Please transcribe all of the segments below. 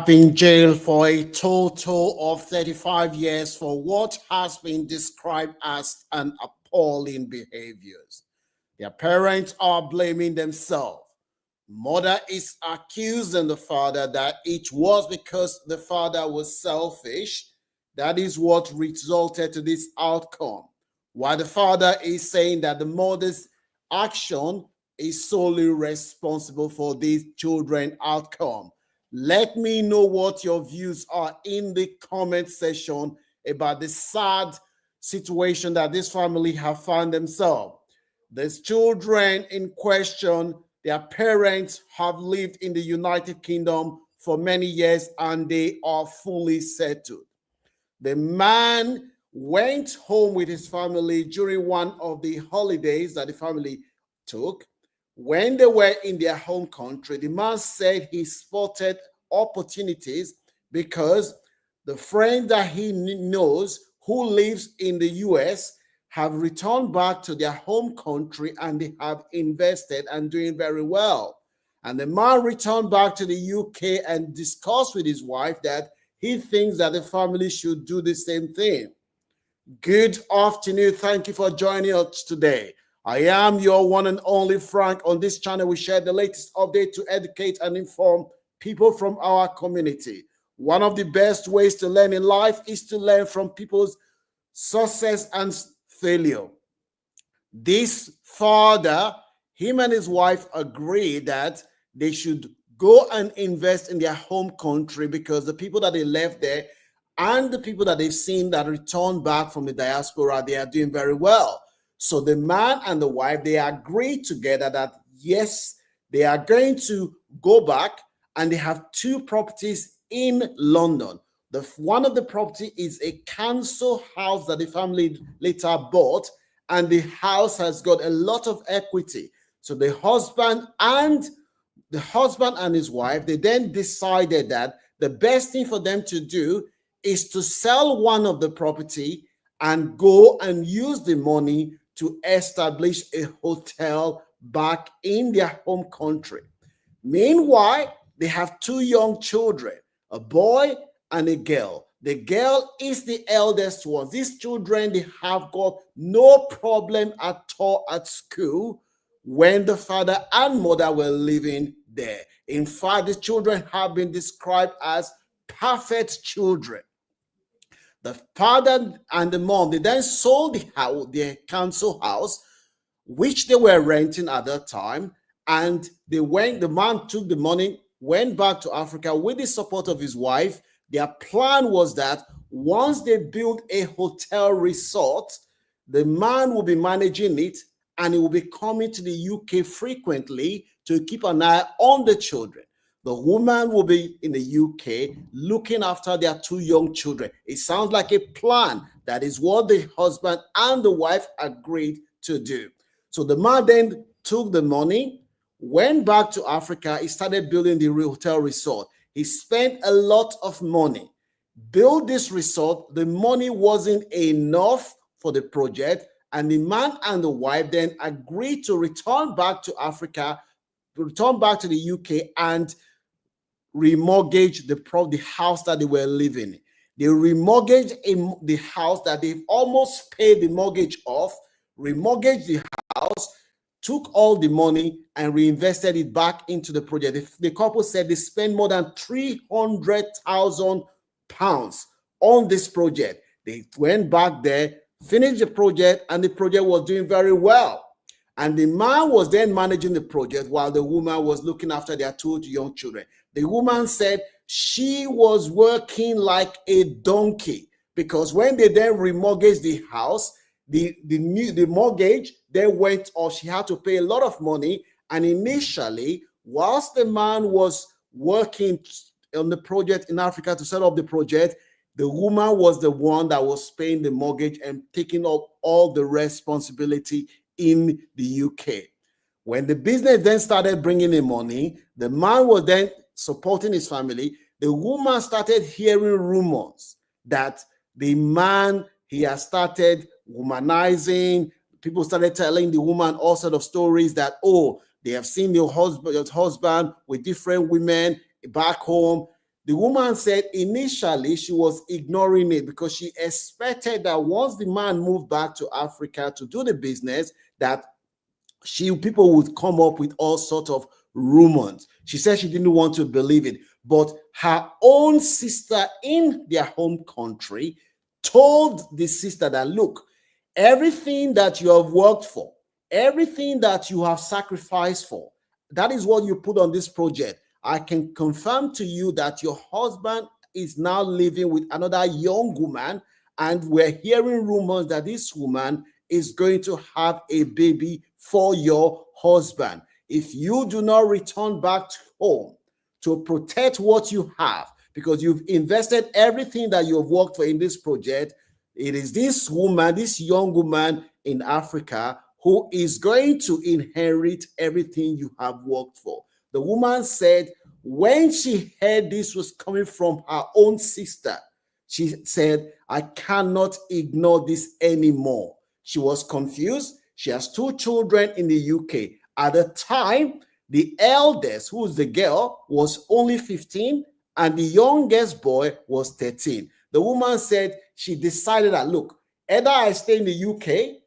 have been jailed for a total of 35 years for what has been described as an appalling behaviors. Their parents are blaming themselves. Mother is accusing the father that it was because the father was selfish. That is what resulted to this outcome. While the father is saying that the mother's action is solely responsible for these children outcome. Let me know what your views are in the comment section about the sad situation that this family have found themselves. These children in question, their parents have lived in the United Kingdom for many years and they are fully settled. The man went home with his family during one of the holidays that the family took. When they were in their home country, the man said he spotted opportunities because the friend that he knows who lives in the US have returned back to their home country and they have invested and doing very well. And the man returned back to the UK and discussed with his wife that he thinks that the family should do the same thing. Good afternoon. Thank you for joining us today. I am your one and only Frank. On this channel, we share the latest update to educate and inform people from our community. One of the best ways to learn in life is to learn from people's success and failure. This father, him and his wife agreed that they should go and invest in their home country because the people that they left there and the people that they've seen that returned back from the diaspora, they are doing very well. So the man and the wife, they agreed together that yes, they are going to go back, and they have two properties in London. One of the property is a council house that the family later bought, and the house has got a lot of equity. So the husband and his wife, they then decided that the best thing for them to do is to sell one of the property and go and use the money to establish a hotel back in their home country. Meanwhile, they have two young children, a boy and a girl. The girl is the eldest one. These children, they have got no problem at all at school when the father and mother were living there. In fact, the children have been described as perfect children. The father and the mom, they then sold the house, their council house, which they were renting at that time, and the man took the money, went back to Africa with the support of his wife. Their plan was that once they built a hotel resort, the man will be managing it and he will be coming to the UK frequently to keep an eye on the children. The woman will be in the UK looking after their two young children. It sounds like a plan. That is what the husband and the wife agreed to do. So the man then took the money, went back to Africa. He started building the hotel resort. He spent a lot of money, built this resort. The money wasn't enough for the project, and the man and the wife then agreed to return back to Africa, return back to the UK, and remortgage the house that they were living in. They remortgaged the house that they've almost paid the mortgage off, remortgaged the house, took all the money and reinvested it back into the project. The couple said they spent more than £300,000 on this project. They went back there, finished the project, and the project was doing very well. And the man was then managing the project while the woman was looking after their two young children. The woman said she was working like a donkey because when they then remortgaged the house, the mortgage then went off. She had to pay a lot of money. And initially, whilst the man was working on the project in Africa to set up the project, the woman was the one that was paying the mortgage and taking up all the responsibility in the UK. When the business then started bringing in money, the man was then supporting his family. The woman started hearing rumors that the man, he has started womanizing. People started telling the woman all sorts of stories that, oh, they have seen your husband with different women back home. The woman said initially she was ignoring it because she expected that once the man moved back to Africa to do the business, that people would come up with all sorts of rumors. She said she didn't want to believe it, but her own sister in their home country told the sister that, look, everything that you have worked for, everything that you have sacrificed for, that is what you put on this project. I can confirm to you that your husband is now living with another young woman, and we're hearing rumors that this woman is going to have a baby for your husband. If you do not return back home to protect what you have, because you've invested everything that you've worked for in this project, it is this woman, this young woman in Africa, who is going to inherit everything you have worked for. The woman said when she heard this was coming from her own sister, she said, I cannot ignore this anymore. She was confused. She has 2 children in the UK. At the time, the eldest, who is the girl, was only 15, and the youngest boy was 13. The woman said she decided that, look, either I stay in the UK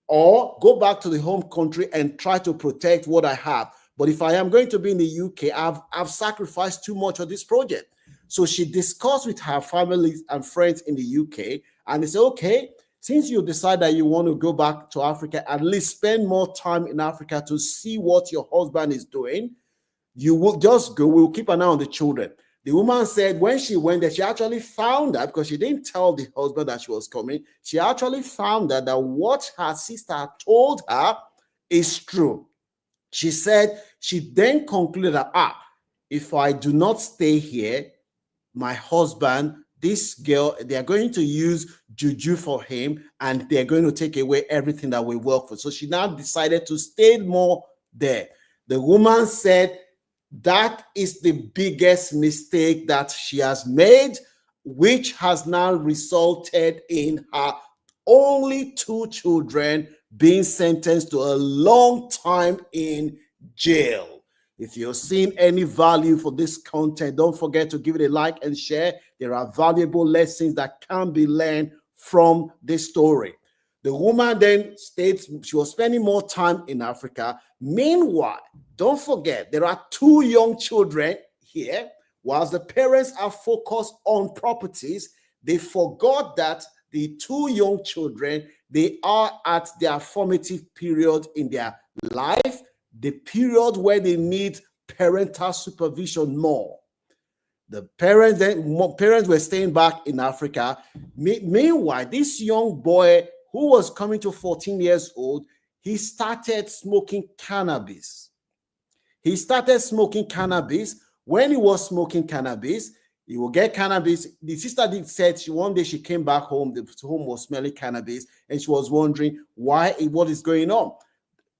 or go back to the home country and try to protect what I have. But if I am going to be in the UK, I've sacrificed too much of this project. So she discussed with her family and friends in the UK, and they said, okay, since you decide that you want to go back to Africa, at least spend more time in Africa to see what your husband is doing, you will just go, we'll keep an eye on the children. The woman said when she went there, she actually found out, because she didn't tell the husband that she was coming, she actually found out that what her sister told her is true. She said she then concluded that, if I do not stay here, my husband, this girl, they're going to use juju for him, and they're going to take away everything that we work for. So she now decided to stay more there. The woman said that is the biggest mistake that she has made, which has now resulted in her only 2 children being sentenced to a long time in jail. If you're seeing any value for this content, don't forget to give it a like and share. There are valuable lessons that can be learned from this story. The woman then states she was spending more time in Africa. Meanwhile, don't forget, there are 2 young children here. Whilst the parents are focused on properties, they forgot that the 2 young children, they are at their formative period in their life, the period where they need parental supervision more. The parents were staying back in Africa. Meanwhile, this young boy who was coming to 14 years old, he started smoking cannabis. He started smoking cannabis. When he was smoking cannabis, he will get cannabis. The sister said one day she came back home, the home was smelling cannabis, and she was wondering what is going on.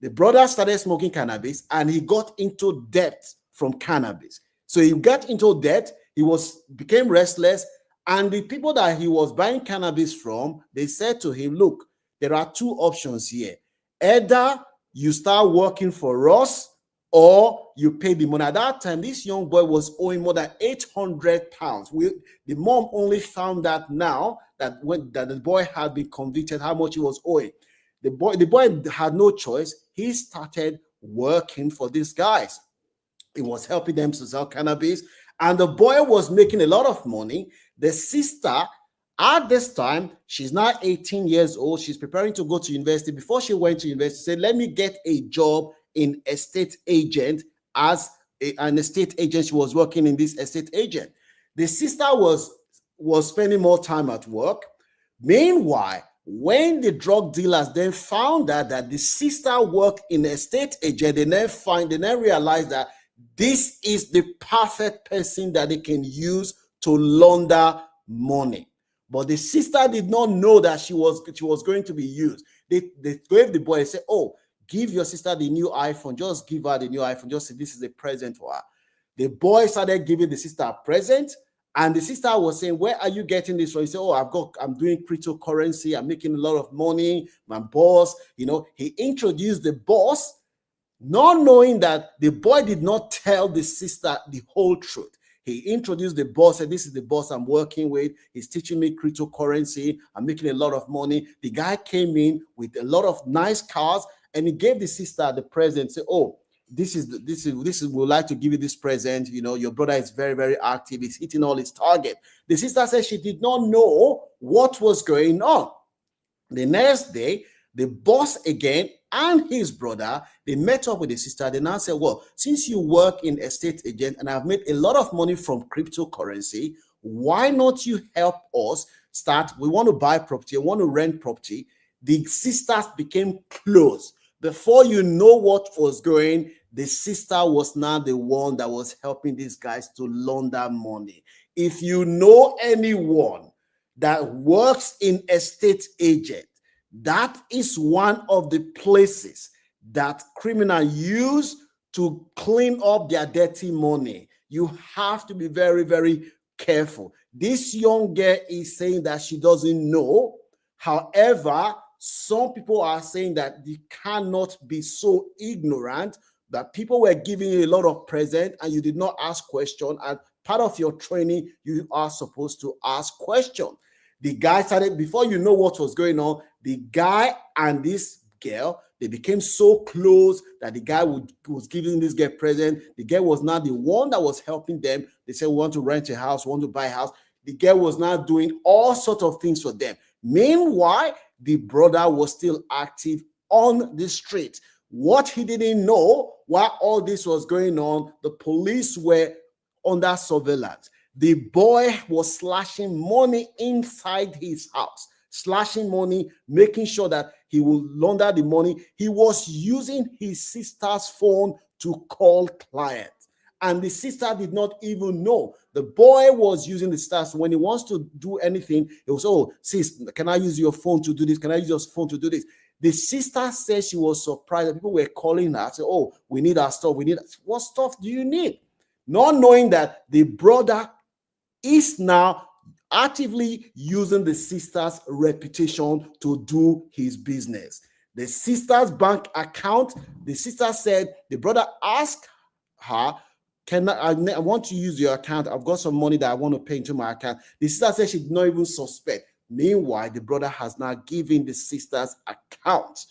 The brother started smoking cannabis, and he got into debt from cannabis. So he got into debt, became restless, and the people that he was buying cannabis from, they said to him, look, there are 2 options here. Either you start working for us or you pay the money. At that time, this young boy was owing more than 800 pounds. The mom only found out now that the boy had been convicted, how much he was owing. The boy had no choice. He started working for these guys. He was helping them to sell cannabis, and the boy was making a lot of money. The sister, at this time, she's now 18 years old. She's preparing to go to university. Before she went to university, she said, let me get a job in estate agent. As an estate agent, she was working in this estate agent. The sister was spending more time at work. Meanwhile, when the drug dealers then found out that the sister worked in a estate agent, they then realized that this is the perfect person that they can use to launder money. But the sister did not know that she was going to be used. They gave the boy and said, oh, give your sister the new iPhone. Just give her the new iPhone. Just say this is a present for her. The boy started giving the sister a present. And the sister was saying, where are you getting this from? He said, oh, I'm doing cryptocurrency. I'm making a lot of money. My boss, he introduced the boss, not knowing that the boy did not tell the sister the whole truth. He introduced the boss, said, this is the boss I'm working with. He's teaching me cryptocurrency. I'm making a lot of money. The guy came in with a lot of nice cars, and he gave the sister the present. Say, oh, this is we'd like to give you this present. You know, your brother is very, very active. He's hitting all his target. The sister said she did not know what was going on. The next day, the boss again and his brother, they met up with the sister. They now said, well, since you work in estate agent and I've made a lot of money from cryptocurrency, why not you help us start? We want to buy property, we want to rent property. The sisters became close. Before you know what was going, the sister was now the one that was helping these guys to launder money. If you know anyone that works in estate agent, that is one of the places that criminals use to clean up their dirty money. You have to be very, very careful. This young girl is saying that she doesn't know. However, some people are saying that you cannot be so ignorant that people were giving you a lot of present and you did not ask questions. And part of your training, you are supposed to ask questions. The guy started, before you know what was going on, the guy and this girl, they became so close that the guy was giving this girl present. The girl was not the one that was helping them. They said, we want to rent a house, we want to buy a house. The girl was now doing all sorts of things for them. Meanwhile, the brother was still active on the street. What he didn't know, while all this was going on, the police were under surveillance. The boy was slashing money inside his house, slashing money, making sure that he will launder the money. He was using his sister's phone to call clients. And the sister did not even know. The boy was using the sister's. When he wants to do anything, he was, oh, sis, can I use your phone to do this? Can I use your phone to do this? The sister said she was surprised that people were calling her. Say, oh, we need our stuff. We need, what stuff do you need? Not knowing that the brother is now actively using the sister's reputation to do his business. The sister's bank account, the sister said, the brother asked her, I want to use your account. I've got some money that I want to pay into my account. The sister said she did not even suspect. Meanwhile, the brother has now given the sister's account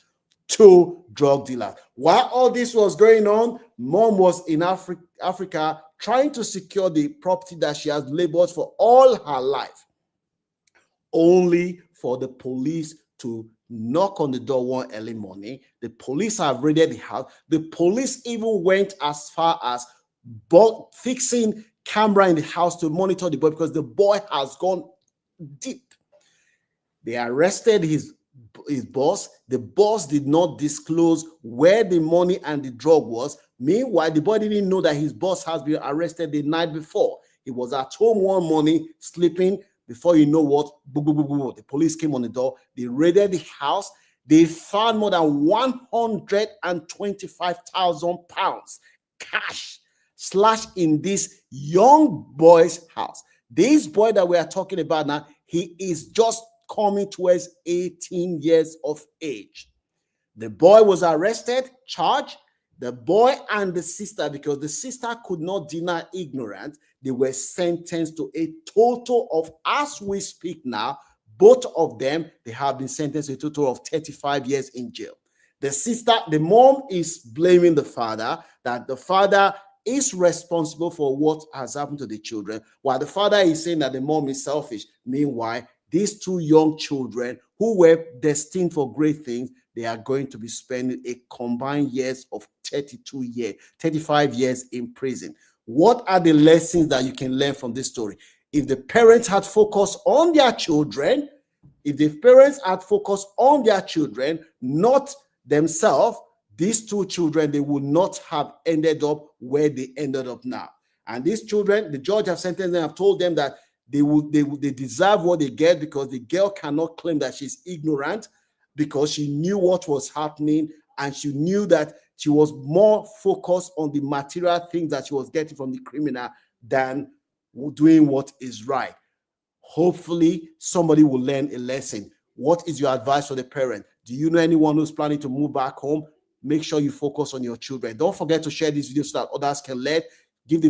to drug dealers. While all this was going on, mom was in Africa trying to secure the property that she has labored for all her life, only for the police to knock on the door one early morning. The police have raided the house. The police even went as far as fixing camera in the house to monitor the boy because the boy has gone deep. They arrested his boss. The boss did not disclose where the money and the drug was. Meanwhile, the boy didn't know that his boss has been arrested the night before. He was at home one morning, sleeping. Before you know what, boom, boom, boom, boom, the police came on the door. They raided the house. They found more than 125,000 pounds cash slashed in this young boy's house. This boy that we are talking about now, he is just coming towards 18 years of age. The boy was arrested, charged. The boy and the sister, because the sister could not deny ignorance, they were sentenced to a total of, as we speak now, both of them, they have been sentenced to a total of 35 years in jail. The sister, the mom is blaming the father, that the father is responsible for what has happened to the children, while the father is saying that the mom is selfish. Meanwhile, these two young children who were destined for great things, they are going to be spending a combined years of 35 years in prison. What are the lessons that you can learn from this story? If the parents had focused on their children, not themselves, these two children, they would not have ended up where they ended up now. And these children, the judge have sentenced them, have told them that they deserve what they get, because the girl cannot claim that she's ignorant, because she knew what was happening and she knew that she was more focused on the material things that she was getting from the criminal than doing what is right. Hopefully, somebody will learn a lesson. What is your advice for the parent? Do you know anyone who's planning to move back home? Make sure you focus on your children. Don't forget to share this video so that others can learn. Give the